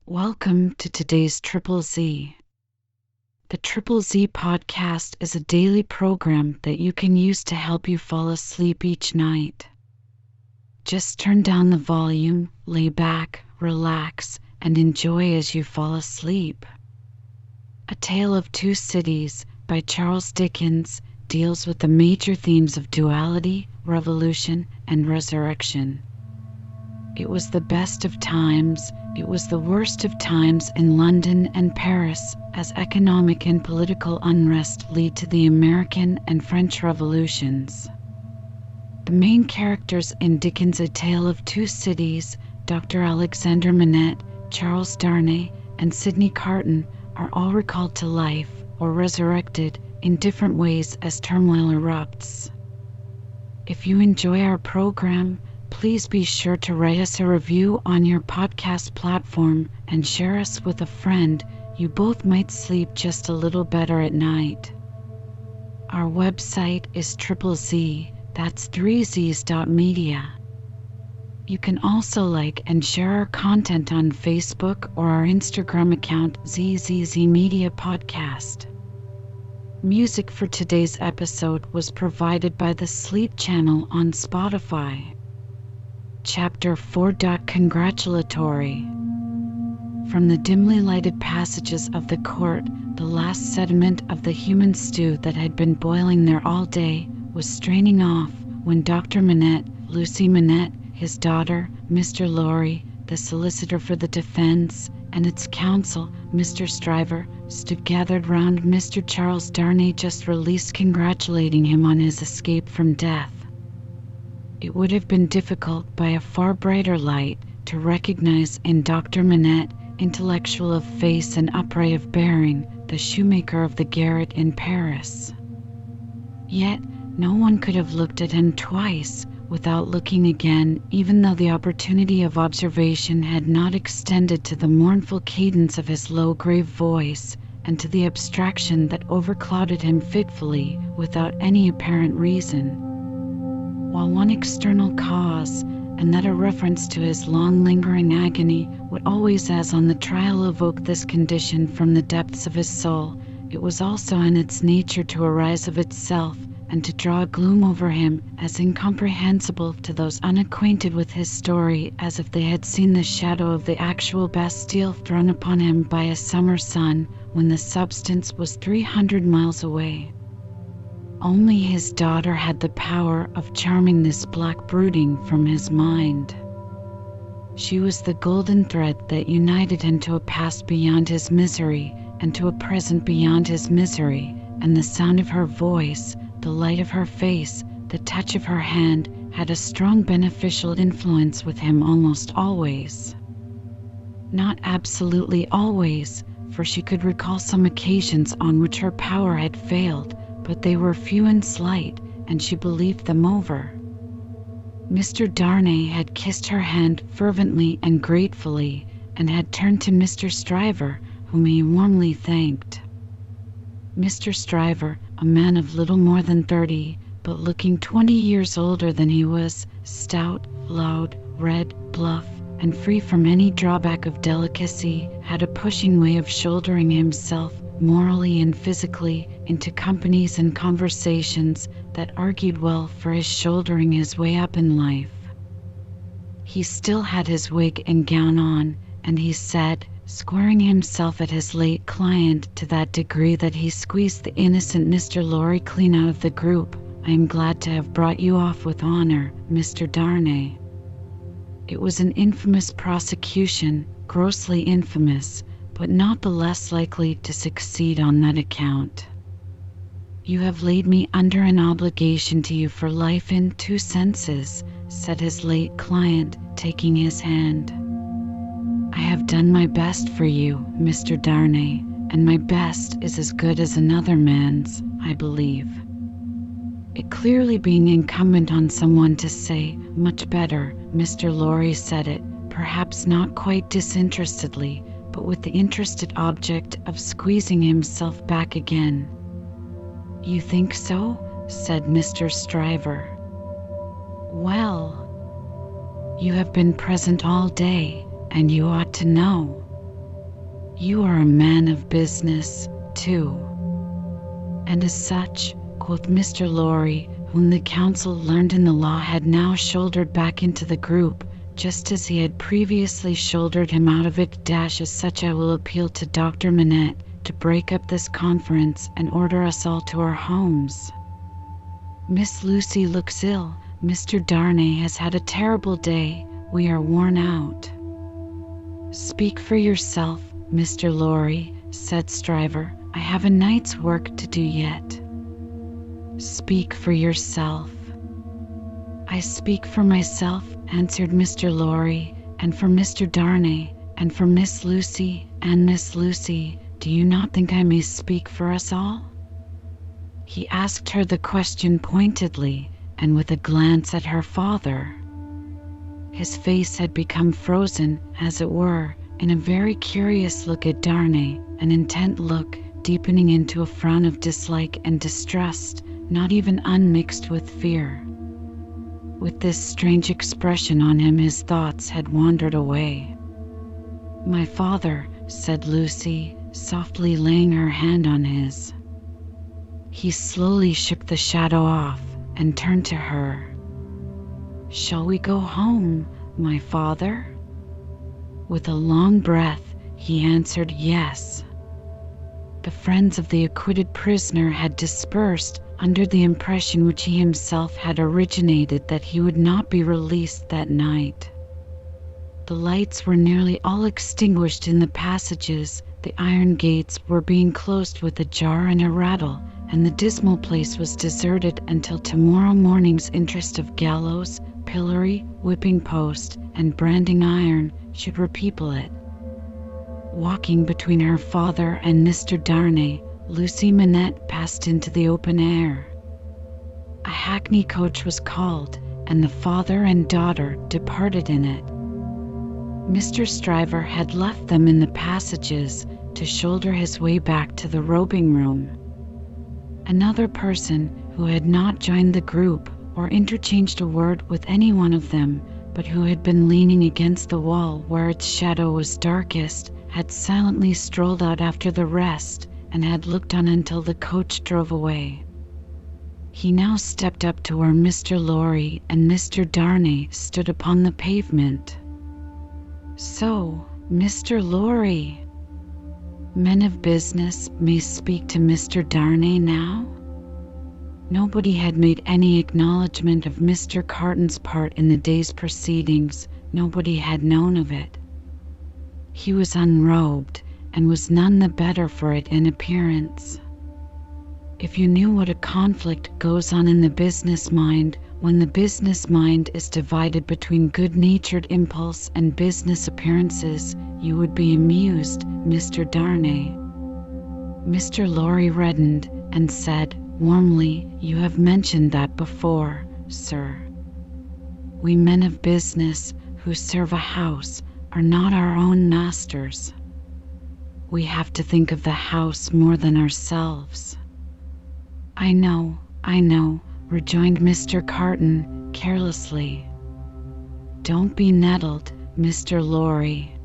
Welcome to today's Triple Z. The Triple Z podcast is a daily program that you can use to help you fall asleep each night. Just turn down the volume, lay back, relax, and enjoy as you fall asleep. A Tale of Two Cities by Charles Dickens deals with the major themes of duality, revolution, and resurrection. It was the best of times, it was the worst of times in London and Paris as economic and political unrest lead to the American and French revolutions. The main characters in Dickens' A Tale of Two Cities, Dr. Alexandre Manette, Charles Darnay, and Sydney Carton, are all recalled to life or resurrected in different ways as turmoil erupts. If you enjoy our program, please be sure to write us a review on your podcast platform and share us with a friend. You both might sleep just a little better at night. Our website is Z, that's 3zs.media. You can also like and share our content on Facebook or our Instagram account ZZZ Media Podcast. Music for today's episode was provided by the Sleep channel on Spotify. Chapter 4. Congratulatory. From the dimly lighted passages of the court, the last sediment of the human stew that had been boiling there all day was straining off when Dr. Manette, Lucy Manette, his daughter, Mr. Lorry, the solicitor for the defense, and its counsel, Mr. Stryver, stood gathered round Mr. Charles Darnay just released, congratulating him on his escape from death. It would have been difficult by a far brighter light to recognize in Dr. Manette, intellectual of face and upright of bearing, the shoemaker of the garret in Paris. Yet no one could have looked at him twice without looking again, even though the opportunity of observation had not extended to the mournful cadence of his low, grave voice and to the abstraction that overclouded him fitfully without any apparent reason. While one external cause, and that a reference to his long-lingering agony, would always as on the trial evoke this condition from the depths of his soul, it was also in its nature to arise of itself and to draw a gloom over him as incomprehensible to those unacquainted with his story as if they had seen the shadow of the actual Bastille thrown upon him by a summer sun when the substance was 300 miles away. Only his daughter had the power of charming this black brooding from his mind. She was the golden thread that united him to a past beyond his misery and to a present beyond his misery, and the sound of her voice, the light of her face, the touch of her hand had a strong beneficial influence with him almost always. Not absolutely always, for she could recall some occasions on which her power had failed, but they were few and slight, and she believed them over. Mr. Darnay had kissed her hand fervently and gratefully, and had turned to Mr. Stryver, whom he warmly thanked. Mr. Stryver, a man of little more than 30, but looking 20 years older than he was, stout, loud, red, bluff, and free from any drawback of delicacy, had a pushing way of shouldering himself, morally and physically, into companies and conversations that argued well for his shouldering his way up in life. He still had his wig and gown on, and he said, squaring himself at his late client to that degree that he squeezed the innocent Mr. Lorry clean out of the group, "I am glad to have brought you off with honor, Mr. Darnay." It was an infamous prosecution, grossly infamous, but not the less likely to succeed on that account. "You have laid me under an obligation to you for life in 2 senses," said his late client, taking his hand. "I have done my best for you, Mr. Darnay, and my best is as good as another man's, I believe." It clearly being incumbent on someone to say, "Much better," Mr. Lorry said it, perhaps not quite disinterestedly, but with the interested object of squeezing himself back again. "You think so?" said Mr. Stryver. "Well, you have been present all day, and you ought to know." You are a man of business, too. And as such, quoth Mr. Lorry, whom the counsel learned in the law had now shouldered back into the group, just as he had previously shouldered him out of it. As such, I will appeal to Dr. Manette to break up this conference and order us all to our homes. Miss Lucy looks ill. Mr. Darnay has had a terrible day. We are worn out. Speak for yourself, Mr. Lorry, said Stryver. I have a night's work to do yet. Speak for yourself. I speak for myself, answered Mr. Lorry, and for Mr. Darnay, and for Miss Lucy, and Miss Lucy. Do you not think I may speak for us all? He asked her the question pointedly, and with a glance at her father. His face had become frozen, as it were, in a very curious look at Darnay, an intent look, deepening into a frown of dislike and distrust, not even unmixed with fear. With this strange expression on him, his thoughts had wandered away. My father, said Lucy, softly laying her hand on his. He slowly shook the shadow off and turned to her. Shall we go home, my father? With a long breath, he answered yes. The friends of the acquitted prisoner had dispersed under the impression which he himself had originated that he would not be released that night. The lights were nearly all extinguished in the passages, the iron gates were being closed with a jar and a rattle, and the dismal place was deserted until tomorrow morning's interest of gallows, pillory, whipping post, and branding iron should repeople it. Walking between her father and Mr. Darnay, Lucy Manette passed into the open air. A hackney coach was called, and the father and daughter departed in it. Mr. Stryver had left them in the passages to shoulder his way back to the robing room. Another person who had not joined the group or interchanged a word with any one of them, but who had been leaning against the wall where its shadow was darkest, had silently strolled out after the rest and had looked on until the coach drove away. He now stepped up to where Mr. Lorry and Mr. Darnay stood upon the pavement. So, Mr. Lorry, men of business may speak to Mr. Darnay now? Nobody had made any acknowledgment of Mr. Carton's part in the day's proceedings. Nobody had known of it. He was unrobed, and was none the better for it in appearance. If you knew what a conflict goes on in the business mind when the business mind is divided between good-natured impulse and business appearances, you would be amused, Mr. Darnay. Mr. Lorry reddened and said warmly, You have mentioned that before, sir. We men of business who serve a house are not our own masters. We have to think of the house more than ourselves. I know, rejoined Mr. Carton carelessly. Don't be nettled, Mr. Lorry.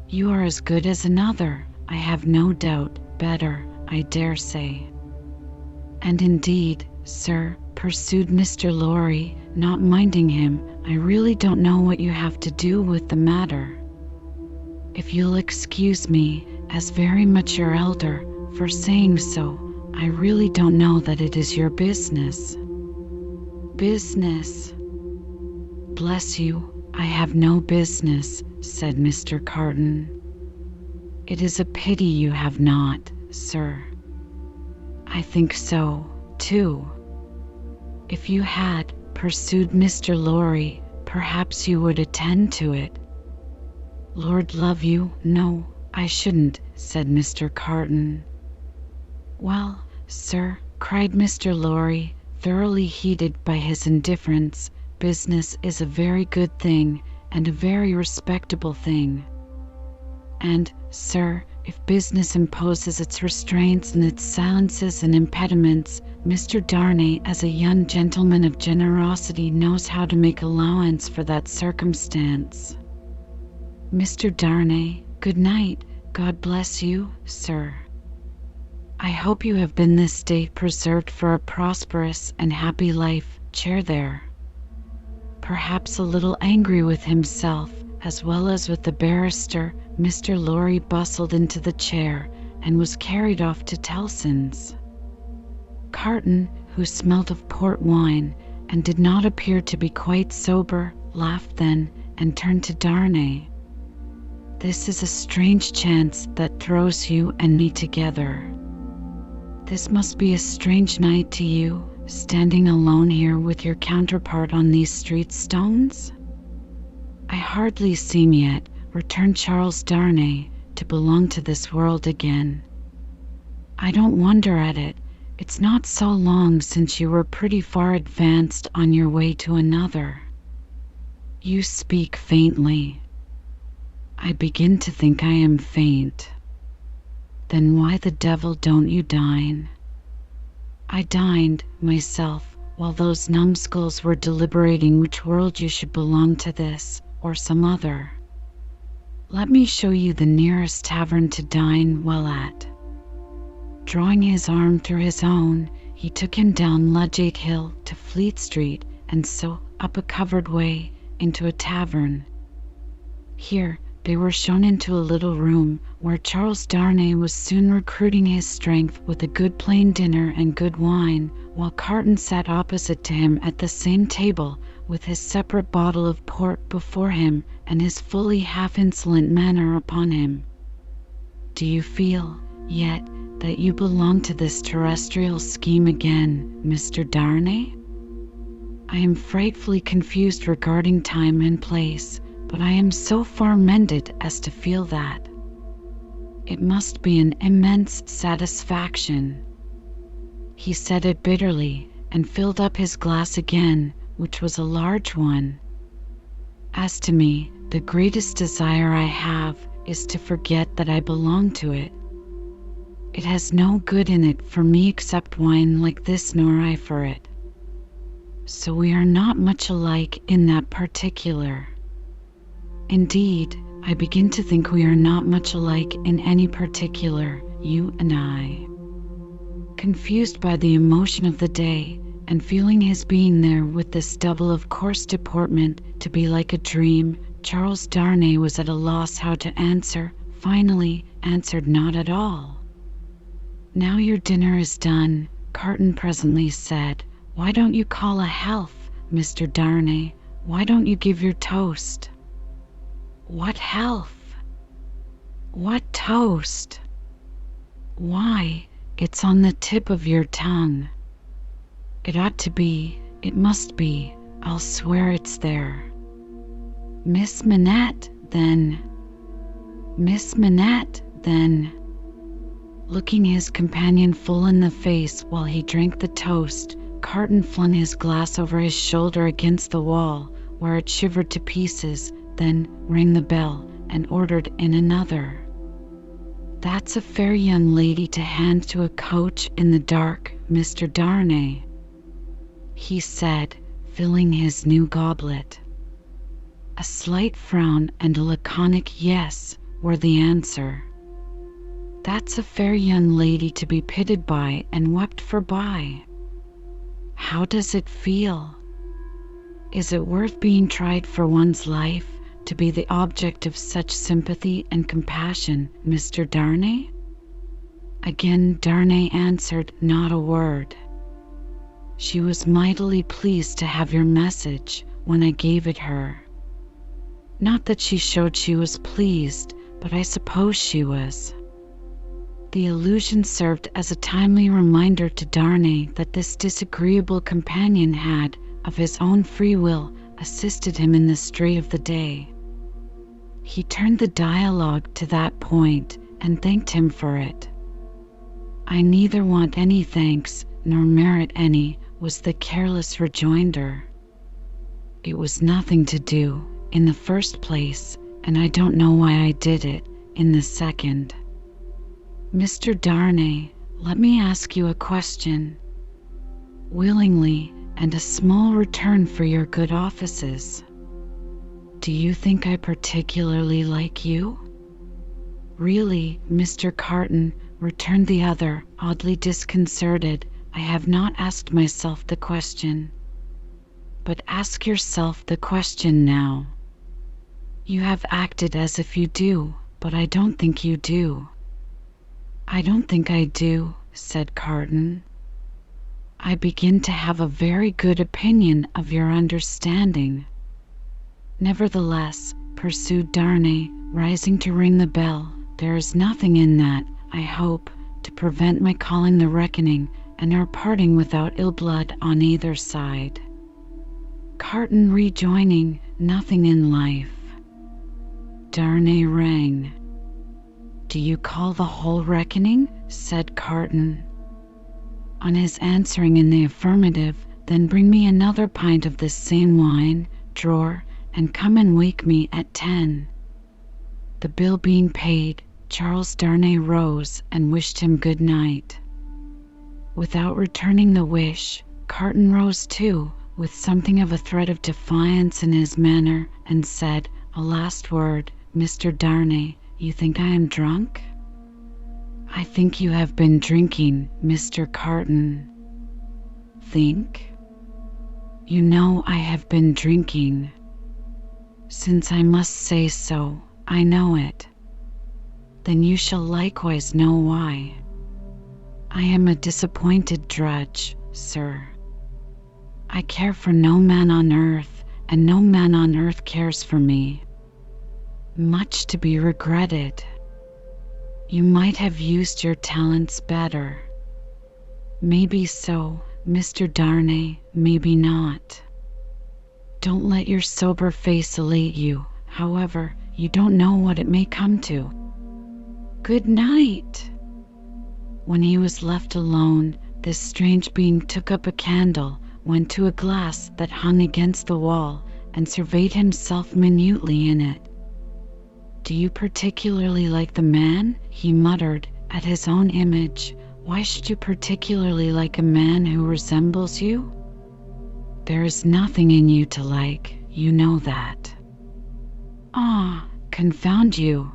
You are as good as another, I have no doubt, better, I dare say. And indeed, sir, pursued Mr. Lorry, not minding him, I really don't know what you have to do with the matter. If you'll excuse me, as very much your elder, for saying so, I really don't know that it is your business. Business? Bless you, I have no business, said Mr. Carton. It is a pity you have not, sir. I think so, too. If you had, pursued Mr. Lorry, perhaps you would attend to it. Lord love you, no, I shouldn't, said Mr. Carton. Well, sir, cried Mr. Lorry, thoroughly heated by his indifference, business is a very good thing, and a very respectable thing. And, sir, if business imposes its restraints and its silences and impediments, Mr. Darnay, as a young gentleman of generosity, knows how to make allowance for that circumstance. Mr. Darnay, good night, God bless you, sir. I hope you have been this day preserved for a prosperous and happy life. Chair there. Perhaps a little angry with himself, as well as with the barrister, Mr. Lorry bustled into the chair and was carried off to Tellson's. Carton, who smelt of port wine and did not appear to be quite sober, laughed then and turned to Darnay. This is a strange chance that throws you and me together. This must be a strange night to you, standing alone here with your counterpart on these street stones? I hardly seem yet, returned Charles Darnay, to belong to this world again. I don't wonder at it. It's not so long since you were pretty far advanced on your way to another. You speak faintly. I begin to think I am faint. Then why the devil don't you dine? I dined, myself, while those numbskulls were deliberating which world you should belong to, this or some other. Let me show you the nearest tavern to dine well at. Drawing his arm through his own, he took him down Ludgate Hill to Fleet Street, and so up a covered way into a tavern. Here they were shown into a little room where Charles Darnay was soon recruiting his strength with a good plain dinner and good wine, while Carton sat opposite to him at the same table with his separate bottle of port before him and his fully half-insolent manner upon him. Do you feel, yet, that you belong to this terrestrial scheme again, Mr. Darnay? I am frightfully confused regarding time and place, but I am so far mended as to feel that. It must be an immense satisfaction. He said it bitterly, and filled up his glass again, which was a large one. As to me, the greatest desire I have is to forget that I belong to it. It has no good in it for me except wine like this, nor I for it. So we are not much alike in that particular. Indeed, I begin to think we are not much alike in any particular, you and I. Confused by the emotion of the day, and feeling his being there with this double of coarse deportment to be like a dream, Charles Darnay was at a loss how to answer, finally answered not at all. Now your dinner is done, Carton presently said. Why don't you call a health, Mr. Darnay? Why don't you give your toast? What health? What toast? Why, it's on the tip of your tongue. It ought to be, it must be, I'll swear it's there. Miss Manette, then. Miss Manette, then. Looking his companion full in the face while he drank the toast, Carton flung his glass over his shoulder against the wall, where it shivered to pieces, then rang the bell and ordered in another. That's a fair young lady to hand to a coach in the dark, Mr. Darnay, he said, filling his new goblet. A slight frown and a laconic yes were the answer. That's a fair young lady to be pitied by and wept for by. How does it feel? Is it worth being tried for one's life, to be the object of such sympathy and compassion, Mr. Darnay? Again Darnay answered not a word. She was mightily pleased to have your message when I gave it her. Not that she showed she was pleased, but I suppose she was. The allusion served as a timely reminder to Darnay that this disagreeable companion had, of his own free will, assisted him in the strait of the day. He turned the dialogue to that point and thanked him for it. I neither want any thanks nor merit any, was the careless rejoinder. It was nothing to do, in the first place, and I don't know why I did it, in the second. Mr. Darnay, let me ask you a question. Willingly, and a small return for your good offices. Do you think I particularly like you? Really, Mr. Carton, returned the other, oddly disconcerted, I have not asked myself the question. But ask yourself the question now. You have acted as if you do, but I don't think you do. I don't think I do, said Carton. I begin to have a very good opinion of your understanding. Nevertheless, pursued Darnay, rising to ring the bell, there is nothing in that, I hope, to prevent my calling the reckoning, and our parting without ill blood on either side. Carton rejoining, nothing in life. Darnay rang. Do you call the whole reckoning? Said Carton. On his answering in the affirmative, then bring me another pint of this same wine, drawer, and come and wake me at 10. The bill being paid, Charles Darnay rose and wished him good night. Without returning the wish, Carton rose too, with something of a threat of defiance in his manner, and said, a last word, Mr. Darnay, you think I am drunk? I think you have been drinking, Mr. Carton. Think? You know I have been drinking. Since I must say so, I know it. Then you shall likewise know why. I am a disappointed drudge, sir. I care for no man on earth, and no man on earth cares for me. Much to be regretted. You might have used your talents better. Maybe so, Mr. Darnay, maybe not. Don't let your sober face elate you, however, you don't know what it may come to. Good night. When he was left alone, this strange being took up a candle, went to a glass that hung against the wall, and surveyed himself minutely in it. Do you particularly like the man? He muttered, at his own image. Why should you particularly like a man who resembles you? There is nothing in you to like, you know that. Ah, confound you!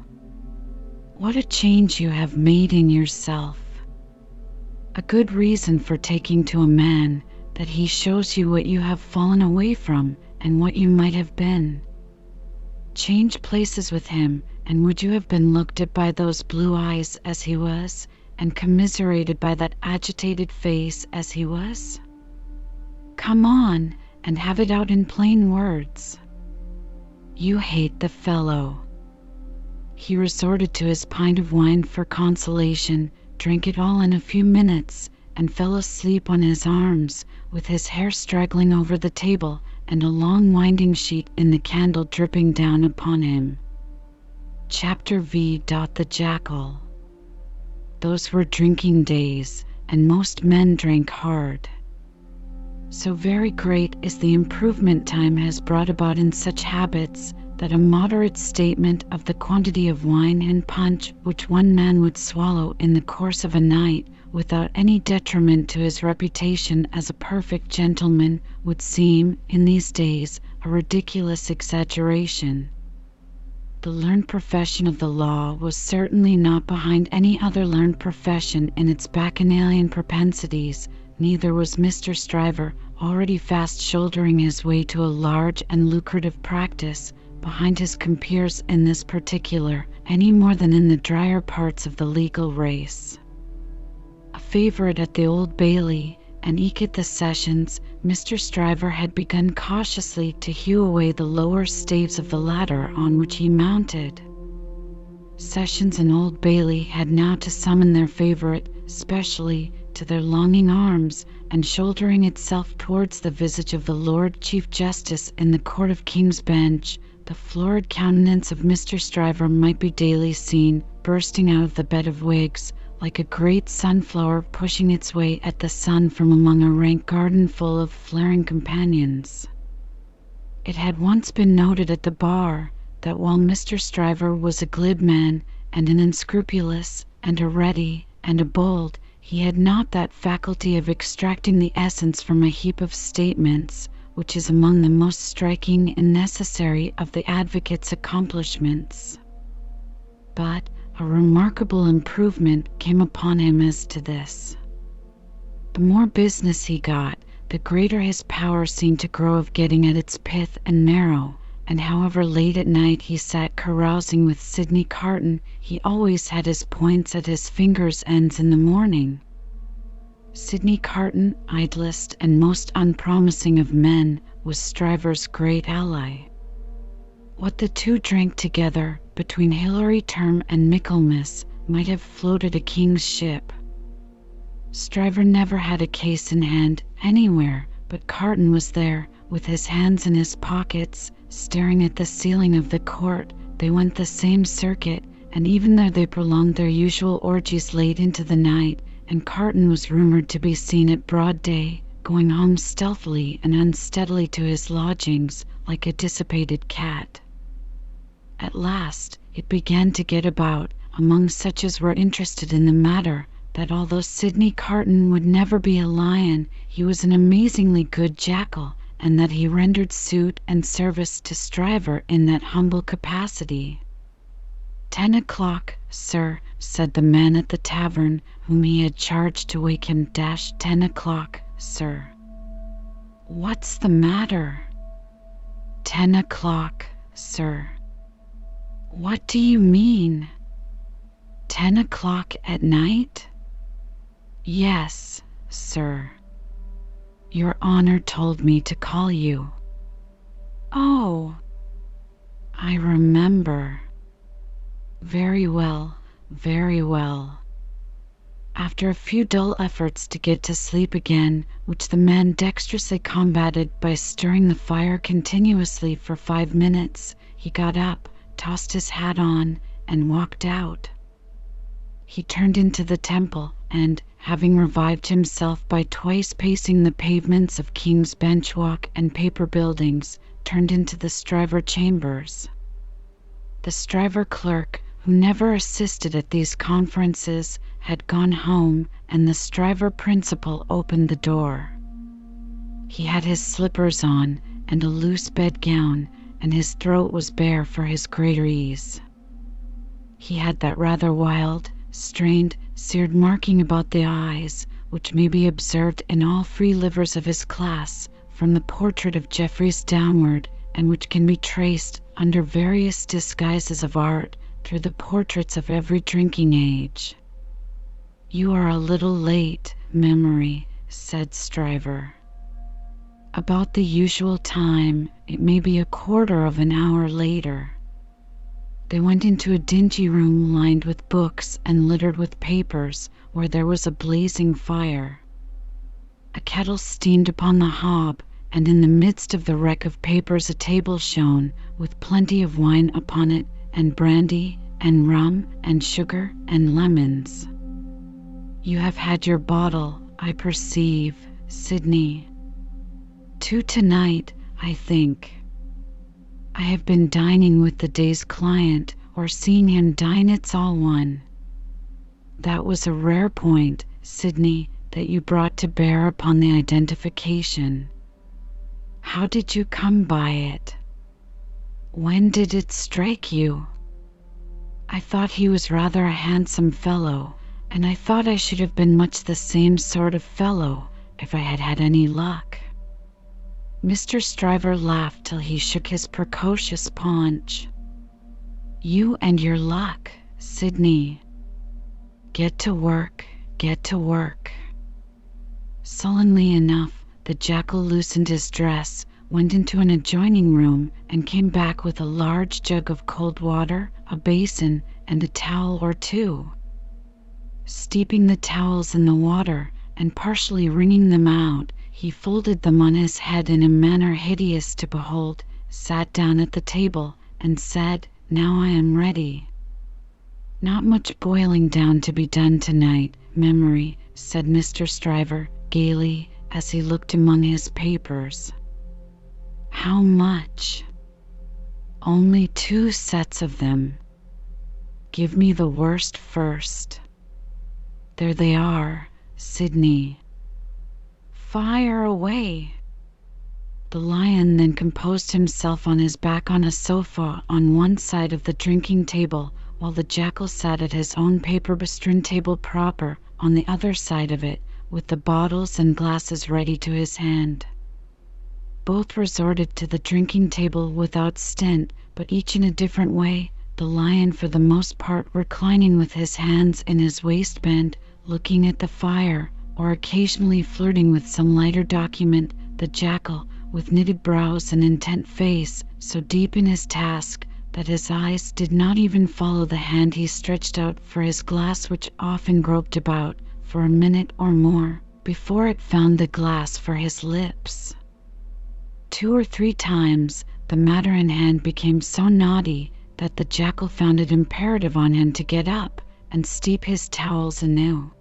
What a change you have made in yourself. A good reason for taking to a man, that he shows you what you have fallen away from, and what you might have been. Change places with him, and would you have been looked at by those blue eyes as he was, and commiserated by that agitated face as he was? Come on, and have it out in plain words. You hate the fellow. He resorted to his pint of wine for consolation, drank it all in a few minutes, and fell asleep on his arms, with his hair straggling over the table, and a long winding sheet in the candle dripping down upon him. Chapter V. The Jackal. Those were drinking days, and most men drank hard. So very great is the improvement time has brought about in such habits, that a moderate statement of the quantity of wine and punch which one man would swallow in the course of a night, without any detriment to his reputation as a perfect gentleman, would seem, in these days, a ridiculous exaggeration. The learned profession of the law was certainly not behind any other learned profession in its bacchanalian propensities, neither was Mr. Stryver, already fast shouldering his way to a large and lucrative practice, behind his compeers in this particular, any more than in the drier parts of the legal race. A favourite at the Old Bailey, and eke at the sessions, Mr. Stryver had begun cautiously to hew away the lower staves of the ladder on which he mounted. Sessions and Old Bailey had now to summon their favourite, specially, to their longing arms, and shouldering itself towards the visage of the Lord Chief Justice in the Court of King's Bench, the florid countenance of Mr. Stryver might be daily seen, bursting out of the bed of wigs, like a great sunflower pushing its way at the sun from among a rank garden full of flaring companions. It had once been noted at the bar that while Mr. Stryver was a glib man, and an unscrupulous, and a ready, and a bold, he had not that faculty of extracting the essence from a heap of statements, which is among the most striking and necessary of the advocate's accomplishments. But, A remarkable improvement came upon him as to this. The more business he got, the greater his power seemed to grow of getting at its pith and marrow, and however late at night he sat carousing with Sydney Carton, he always had his points at his fingers' ends in the morning. Sydney Carton, idlest and most unpromising of men, was Stryver's great ally. What the two drank together, between Hilary Term and Michaelmas, might have floated a king's ship. Stryver never had a case in hand anywhere, but Carton was there, with his hands in his pockets, staring at the ceiling of the court. They went the same circuit, and even there they prolonged their usual orgies late into the night, and Carton was rumoured to be seen at broad day, going home stealthily and unsteadily to his lodgings, like a dissipated cat. At last it began to get about, among such as were interested in the matter, that although Sydney Carton would never be a lion, he was an amazingly good jackal, and that he rendered suit and service to Stryver in that humble capacity. 10 o'clock, sir, said the man at the tavern, whom he had charged to wake him. 10 o'clock, sir. What's the matter? 10 o'clock, sir. What do you mean? 10 o'clock at night? Yes, sir. Your Honor told me to call you. Oh, I remember. Very well, very well. After a few dull efforts to get to sleep again, which the man dexterously combated by stirring the fire continuously for 5 minutes, he got up, tossed his hat on, and walked out. He turned into the Temple, and, having revived himself by twice pacing the pavements of King's Bench Walk and Paper Buildings, turned into the Stryver chambers. The Stryver clerk, who never assisted at these conferences, had gone home, and the Stryver principal opened the door. He had his slippers on, and a loose bedgown, and his throat was bare for his greater ease. He had that rather wild, strained, seared marking about the eyes, which may be observed in all free livers of his class, from the portrait of Jeffreys downward, and which can be traced, under various disguises of art, through the portraits of every drinking age. You are a little late, Memory, said Stryver. About the usual time, it may be a quarter of an hour later. They went into a dingy room lined with books and littered with papers, where there was a blazing fire. A kettle steamed upon the hob, and in the midst of the wreck of papers a table shone, with plenty of wine upon it, and brandy, and rum, and sugar, and lemons. You have had your bottle, I perceive, Sydney. 2 tonight, I think. I have been dining with the day's client, or seeing him dine. It's all one. That was a rare point, Sydney, that you brought to bear upon the identification. How did you come by it? When did it strike you? I thought he was rather a handsome fellow, and I thought I should have been much the same sort of fellow if I had had any luck. Mr. Stryver laughed till he shook his precocious paunch. You and your luck, Sydney. Get to work, get to work. Sullenly enough, the jackal loosened his dress, went into an adjoining room, and came back with a large jug of cold water, a basin, and a towel or two. Steeping the towels in the water, and partially wringing them out, he folded them on his head in a manner hideous to behold, sat down at the table, and said, Now I am ready. Not much boiling down to be done tonight, Memory, said Mr. Stryver, gaily, as he looked among his papers. How much? Only 2 sets of them. Give me the worst first. There they are, Sydney. Fire away. The lion then composed himself on his back on a sofa on one side of the drinking table, while the jackal sat at his own paper-bestrewn table proper on the other side of it, with the bottles and glasses ready to his hand. Both resorted to the drinking table without stint, but each in a different way, the lion for the most part reclining with his hands in his waistband, looking at the fire, or occasionally flirting with some lighter document, the jackal, with knitted brows and intent face, so deep in his task that his eyes did not even follow the hand he stretched out for his glass, which often groped about for a minute or more before it found the glass for his lips. 2 or 3 times the matter in hand became so naughty that the jackal found it imperative on him to get up and steep his towels anew.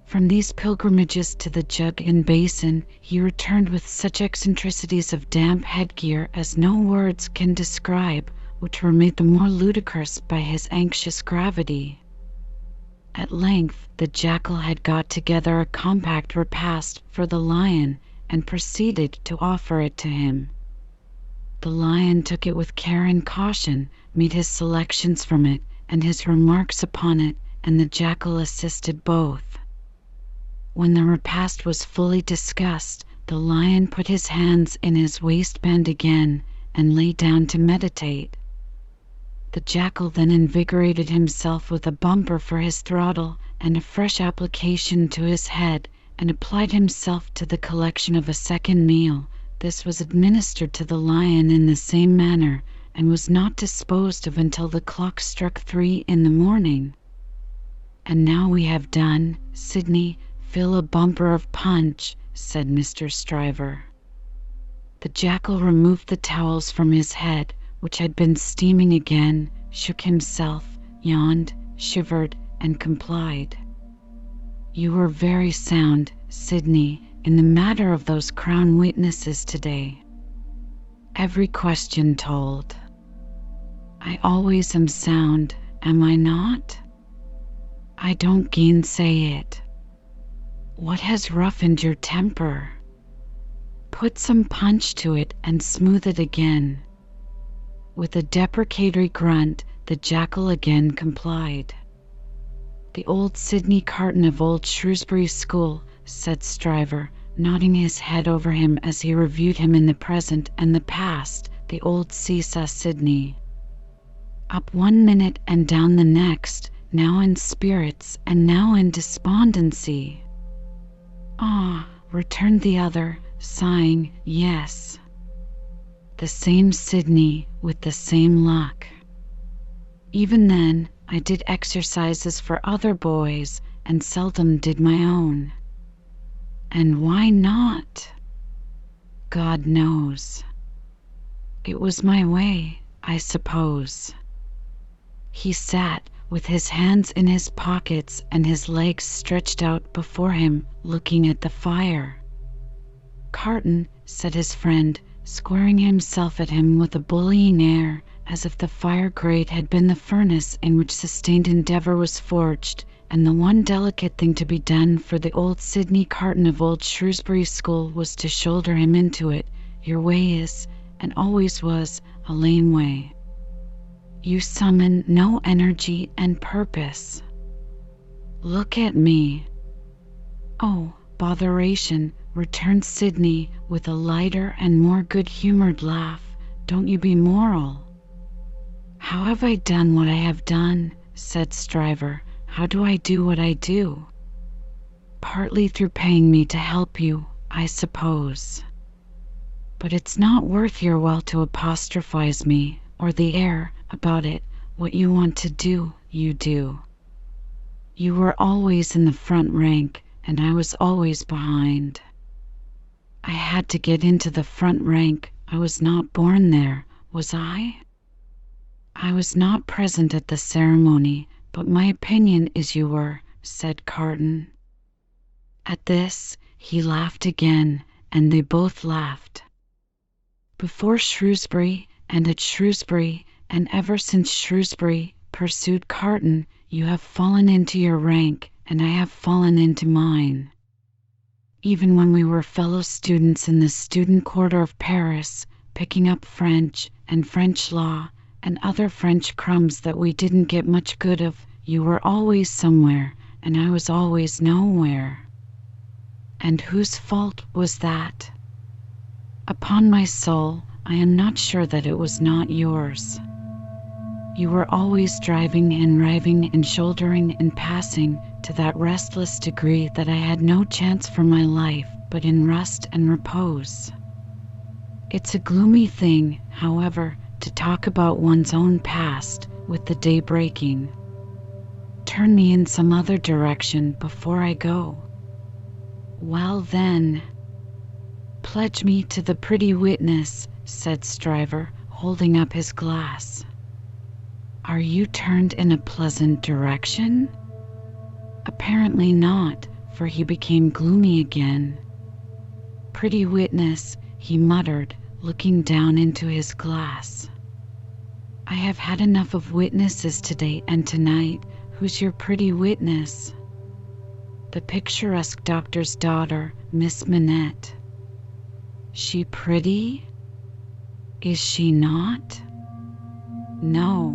From these pilgrimages to the jug and basin he returned with such eccentricities of damp headgear as no words can describe, which were made the more ludicrous by his anxious gravity. At length the jackal had got together a compact repast for the lion, and proceeded to offer it to him. The lion took it with care and caution, made his selections from it, and his remarks upon it, and the jackal assisted both. When the repast was fully discussed, the lion put his hands in his waistband again, and lay down to meditate. The jackal then invigorated himself with a bumper for his throttle, and a fresh application to his head, and applied himself to the collection of a second meal. This was administered to the lion in the same manner, and was not disposed of until the clock struck 3 in the morning. "And now we have done, Sydney, fill a bumper of punch," said Mr. Stryver. The jackal removed the towels from his head, which had been steaming again, shook himself, yawned, shivered, and complied. "You were very sound, Sydney, in the matter of those Crown witnesses today. Every question told. I always am sound, am I not? I don't gainsay it. What has roughened your temper? Put some punch to it and smooth it again." With a deprecatory grunt, the jackal again complied. "The old Sydney Carton of old Shrewsbury School," said Stryver, nodding his head over him as he reviewed him in the present and the past, "the old seesaw Sydney. Up one minute and down the next, now in spirits and now in despondency." "Ah," returned the other, sighing, "yes. The same Sydney, with the same luck. Even then, I did exercises for other boys, and seldom did my own. And why not? God knows. It was my way, I suppose." He sat, with his hands in his pockets and his legs stretched out before him, looking at the fire. "Carton," said his friend, squaring himself at him with a bullying air, as if the fire grate had been the furnace in which sustained endeavour was forged, and the one delicate thing to be done for the old Sydney Carton of old Shrewsbury School was to shoulder him into it, "your way is, and always was, a lame way. You summon no energy and purpose. Look at me." "Oh, botheration," returned Sydney, with a lighter and more good-humoured laugh, "don't you be moral." "How have I done what I have done?" said Stryver. "How do I do what I do?" "Partly through paying me to help you, I suppose. But it's not worth your while to apostrophize me, or the air, about it. What you want to do, you do. You were always in the front rank, and I was always behind. I had to get into the front rank. I was not born there, was I? I was not present at the ceremony, but my opinion is you were," said Carton. At this he laughed again, and they both laughed. "Before Shrewsbury, and at Shrewsbury, and ever since Shrewsbury," pursued Carton, "you have fallen into your rank, and I have fallen into mine. Even when we were fellow students in the student quarter of Paris, picking up French and French law, and other French crumbs that we didn't get much good of. You were always somewhere, and I was always nowhere. And whose fault was that? Upon my soul, I am not sure that it was not yours. You were always driving and riving and shouldering and passing to that restless degree that I had no chance for my life but in rest and repose. It's a gloomy thing, however, to talk about one's own past with the day breaking. Turn me in some other direction before I go. Well then, pledge me to the pretty witness, said Stryver, holding up his glass. Are you turned in a pleasant direction? Apparently not, for he became gloomy again. Pretty witness, he muttered, looking down into his glass. I have had enough of witnesses today and tonight. Who's your pretty witness? The picturesque doctor's daughter, Miss Manette. She pretty? Is she not? No.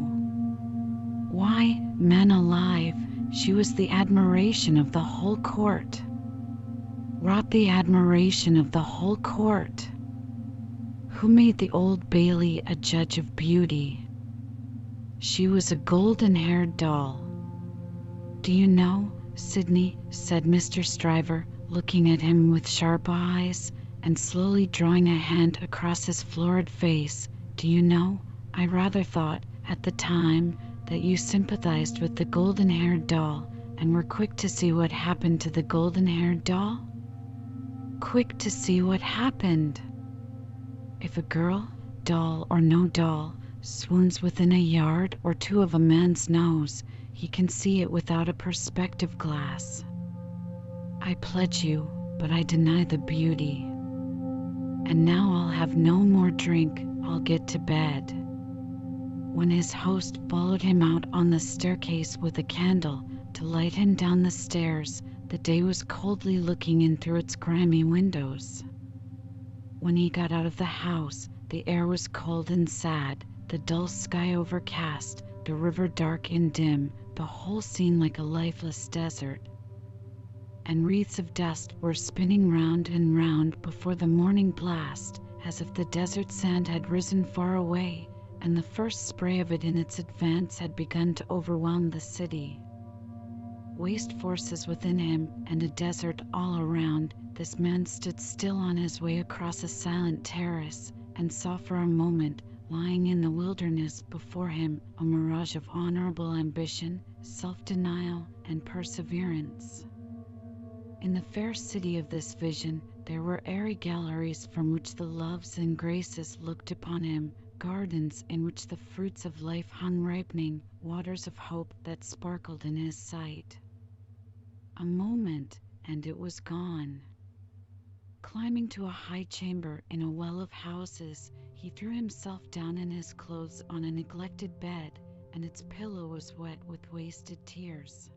Why, man alive, she was the admiration of the whole court. Wrought the admiration of the whole court. Who made the Old Bailey a judge of beauty? She was a golden-haired doll. Do you know, Sydney, said Mr. Stryver, looking at him with sharp eyes and slowly drawing a hand across his florid face, do you know, I rather thought, at the time, that you sympathized with the golden-haired doll and were quick to see what happened to the golden-haired doll? Quick to see what happened. If a girl, doll or no doll, swoons within a yard or two of a man's nose, he can see it without a perspective glass. I pledge you, but I deny the beauty. And now I'll have no more drink, I'll get to bed. When his host followed him out on the staircase with a candle to light him down the stairs, the day was coldly looking in through its grimy windows. When he got out of the house, the air was cold and sad, the dull sky overcast, the river dark and dim, the whole scene like a lifeless desert. And wreaths of dust were spinning round and round before the morning blast, as if the desert sand had risen far away, and the first spray of it in its advance had begun to overwhelm the city. Waste forces within him and a desert all around, this man stood still on his way across a silent terrace and saw for a moment, lying in the wilderness before him, a mirage of honorable ambition, self-denial, and perseverance. In the fair city of this vision, there were airy galleries from which the loves and graces looked upon him, gardens in which the fruits of life hung ripening, waters of hope that sparkled in his sight. A moment, and it was gone. Climbing to a high chamber in a well of houses, he threw himself down in his clothes on a neglected bed, and its pillow was wet with wasted tears.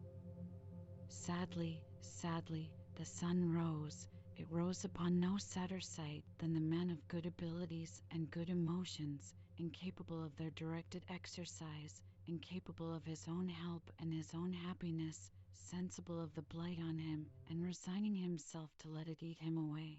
Sadly, sadly, the sun rose. It rose upon no sadder sight than the man of good abilities and good emotions, incapable of their directed exercise, incapable of his own help and his own happiness, sensible of the blight on him, and resigning himself to let it eat him away.